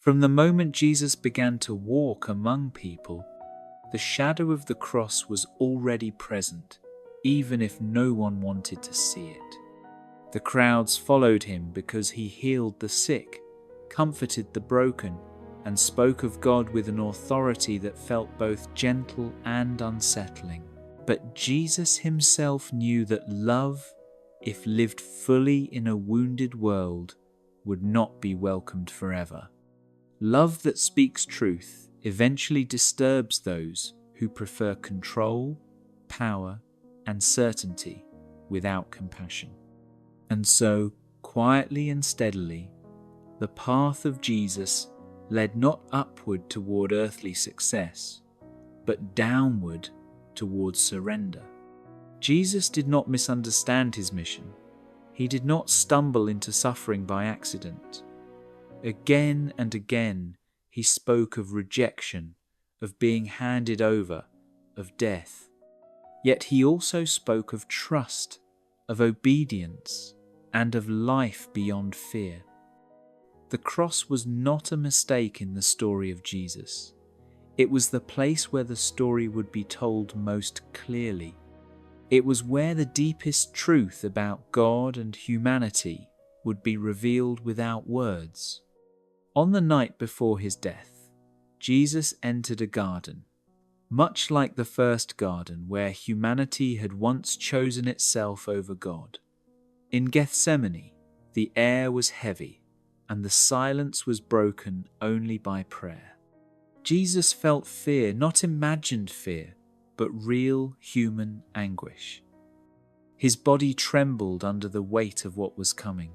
From the moment Jesus began to walk among people, the shadow of the cross was already present, even if no one wanted to see it. The crowds followed him because he healed the sick, comforted the broken, and spoke of God with an authority that felt both gentle and unsettling. But Jesus himself knew that love, if lived fully in a wounded world, would not be welcomed forever. Love that speaks truth eventually disturbs those who prefer control, power, and certainty without compassion. And so, quietly and steadily, the path of Jesus led not upward toward earthly success, but downward towards surrender. Jesus did not misunderstand his mission. He did not stumble into suffering by accident. Again and again, he spoke of rejection, of being handed over, of death. Yet he also spoke of trust, of obedience, and of life beyond fear. The cross was not a mistake in the story of Jesus. It was the place where the story would be told most clearly. It was where the deepest truth about God and humanity would be revealed without words. On the night before his death, Jesus entered a garden, much like the first garden where humanity had once chosen itself over God. In Gethsemane, the air was heavy, and the silence was broken only by prayer. Jesus felt fear, not imagined fear, but real human anguish. His body trembled under the weight of what was coming.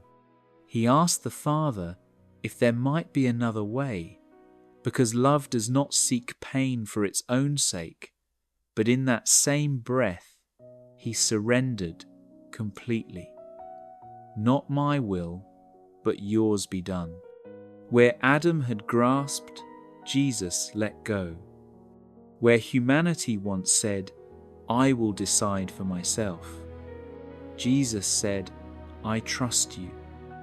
He asked the Father if there might be another way, because love does not seek pain for its own sake, but in that same breath, he surrendered completely. Not my will, but yours be done. Where Adam had grasped, Jesus let go. Where humanity once said, I will decide for myself, Jesus said, I trust you,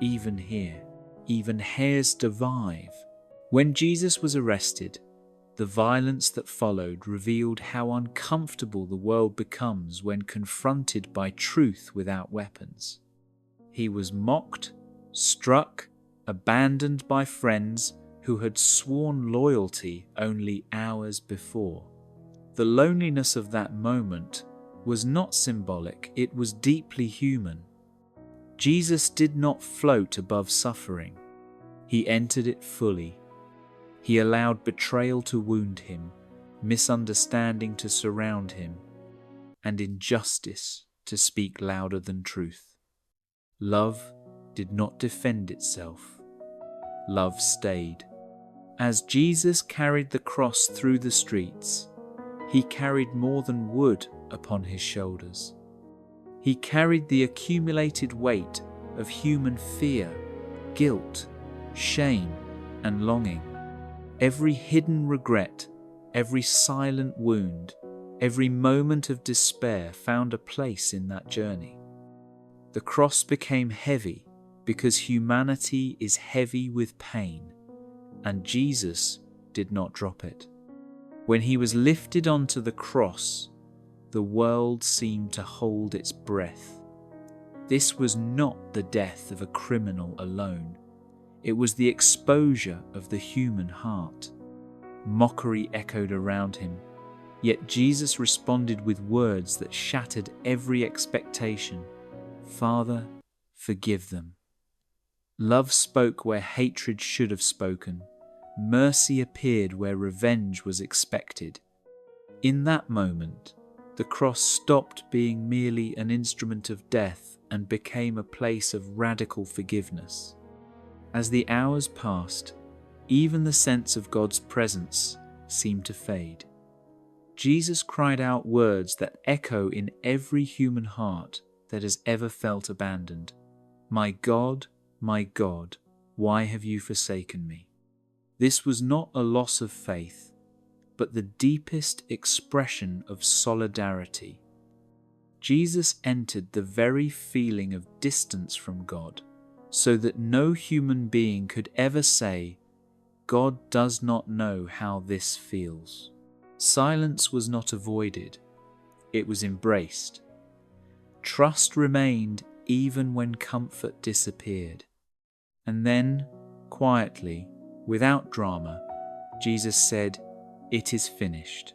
even here. Even hairs survive. When Jesus was arrested, the violence that followed revealed how uncomfortable the world becomes when confronted by truth without weapons. He was mocked, struck, abandoned by friends who had sworn loyalty only hours before. The loneliness of that moment was not symbolic, it was deeply human. Jesus did not float above suffering. He entered it fully. He allowed betrayal to wound him, misunderstanding to surround him, and injustice to speak louder than truth. Love did not defend itself. Love stayed. As Jesus carried the cross through the streets, he carried more than wood upon his shoulders. He carried the accumulated weight of human fear, guilt, shame, and longing. Every hidden regret, every silent wound, every moment of despair found a place in that journey. The cross became heavy because humanity is heavy with pain, and Jesus did not drop it. When he was lifted onto the cross, the world seemed to hold its breath. This was not the death of a criminal alone. It was the exposure of the human heart. Mockery echoed around him, yet Jesus responded with words that shattered every expectation. Father, forgive them. Love spoke where hatred should have spoken. Mercy appeared where revenge was expected. In that moment, the cross stopped being merely an instrument of death and became a place of radical forgiveness. As the hours passed, even the sense of God's presence seemed to fade. Jesus cried out words that echo in every human heart that has ever felt abandoned. My God, why have you forsaken me? This was not a loss of faith, but the deepest expression of solidarity. Jesus entered the very feeling of distance from God, so that no human being could ever say, God does not know how this feels. Silence was not avoided, it was embraced. Trust remained even when comfort disappeared. And then, quietly, without drama, Jesus said, "It is finished."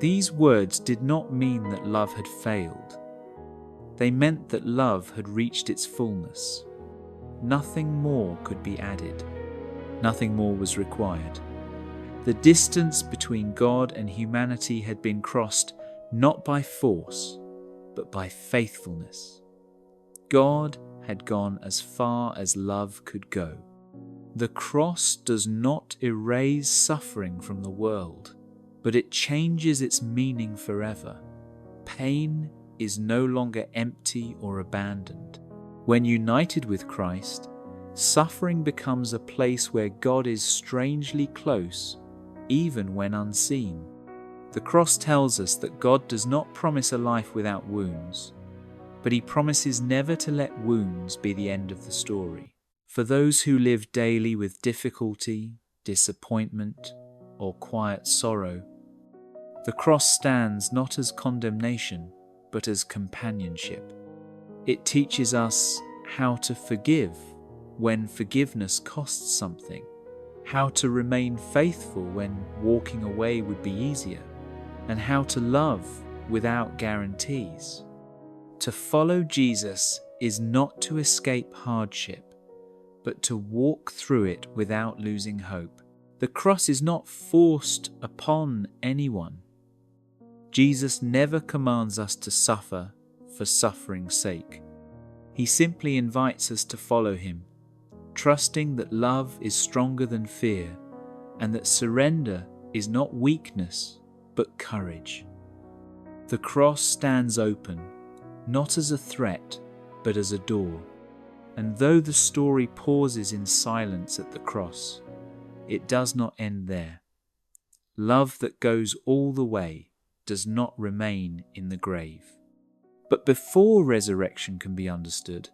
These words did not mean that love had failed. They meant that love had reached its fullness. Nothing more could be added. Nothing more was required. The distance between God and humanity had been crossed not by force, but by faithfulness. God had gone as far as love could go. The cross does not erase suffering from the world, but it changes its meaning forever. Pain is no longer empty or abandoned. When united with Christ, suffering becomes a place where God is strangely close, even when unseen. The cross tells us that God does not promise a life without wounds, but He promises never to let wounds be the end of the story. For those who live daily with difficulty, disappointment, or quiet sorrow, the cross stands not as condemnation, but as companionship. It teaches us how to forgive when forgiveness costs something, how to remain faithful when walking away would be easier, and how to love without guarantees. To follow Jesus is not to escape hardship, but to walk through it without losing hope. The cross is not forced upon anyone. Jesus never commands us to suffer for suffering's sake. He simply invites us to follow Him, trusting that love is stronger than fear and that surrender is not weakness but courage. The cross stands open, not as a threat but as a door. And though the story pauses in silence at the cross, it does not end there. Love that goes all the way does not remain in the grave. But before resurrection can be understood,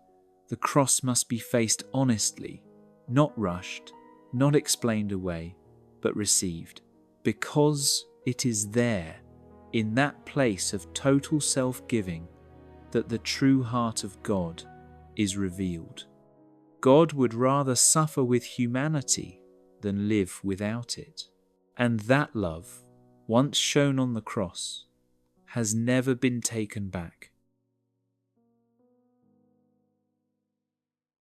the cross must be faced honestly, not rushed, not explained away, but received, because it is there, in that place of total self-giving, that the true heart of God is revealed. God would rather suffer with humanity than live without it. And that love, once shown on the cross, has never been taken back.